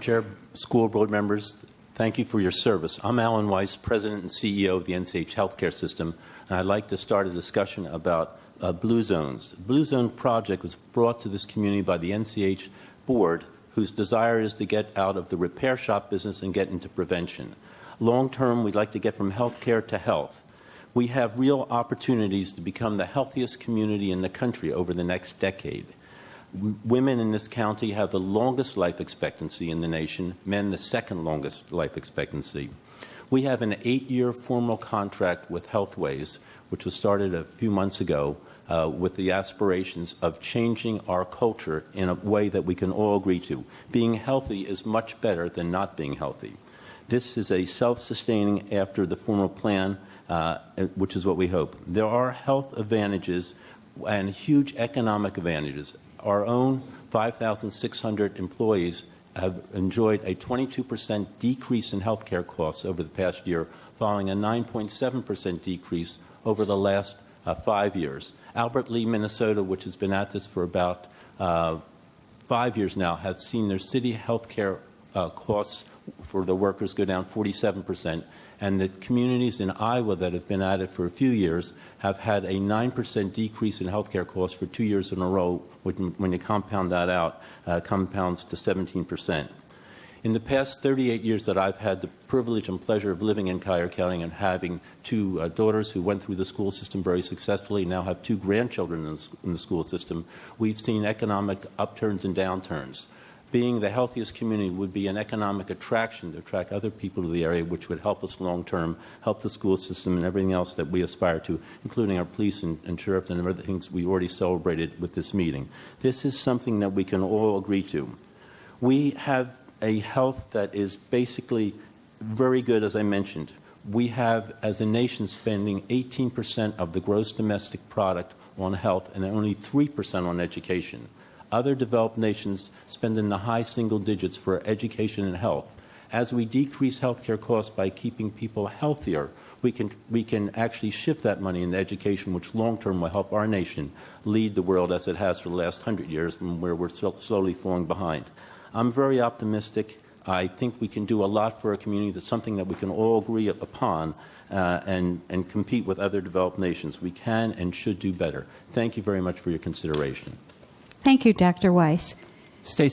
Chair, school board members, thank you for your service. I'm Alan Weiss, President and CEO of the NCH Healthcare System, and I'd like to start a discussion about Blue Zones. The Blue Zone project was brought to this community by the NCH board, whose desire is to get out of the repair shop business and get into prevention. Long term, we'd like to get from healthcare to health. We have real opportunities to become the healthiest community in the country over the next decade. Women in this county have the longest life expectancy in the nation, men the second longest life expectancy. We have an 8-year formal contract with Healthways, which was started a few months ago, with the aspirations of changing our culture in a way that we can all agree to. Being healthy is much better than not being healthy. This is a self-sustaining after the formal plan, which is what we hope. There are health advantages and huge economic advantages. Our own 5,600 employees have enjoyed a 22% decrease in health care costs over the past year, following a 9.7% decrease over the last 5 years. Albert Lee, Minnesota, which has been at this for about 5 years now, have seen their city health care costs for the workers go down 47%. And the communities in Iowa that have been at it for a few years have had a 9% decrease in healthcare costs for 2 years in a row. When you compound that out, compounds to 17%. In the past 38 years that I've had the privilege and pleasure of living in Collier County and having two daughters who went through the school system very successfully, now have 2 grandchildren in the school system, we've seen economic upturns and downturns. Being the healthiest community would be an economic attraction to attract other people to the area, which would help us long-term, help the school system and everything else that we aspire to, including our police and sheriff and other things we already celebrated with this meeting. This is something that we can all agree to. We have a health that is basically very good, as I mentioned. We have, as a nation, spending 18% of the gross domestic product on health and only 3% on education. Other developed nations spend in the high single digits for education and health. As we decrease healthcare costs by keeping people healthier, we can actually shift that money into education, which long-term will help our nation lead the world as it has for the last 100 years, where we're slowly falling behind. I'm very optimistic. I think we can do a lot for a community. That's something that we can all agree upon and compete with other developed nations. We can and should do better. Thank you very much for your consideration. Thank you, Dr. Weiss. Stacey.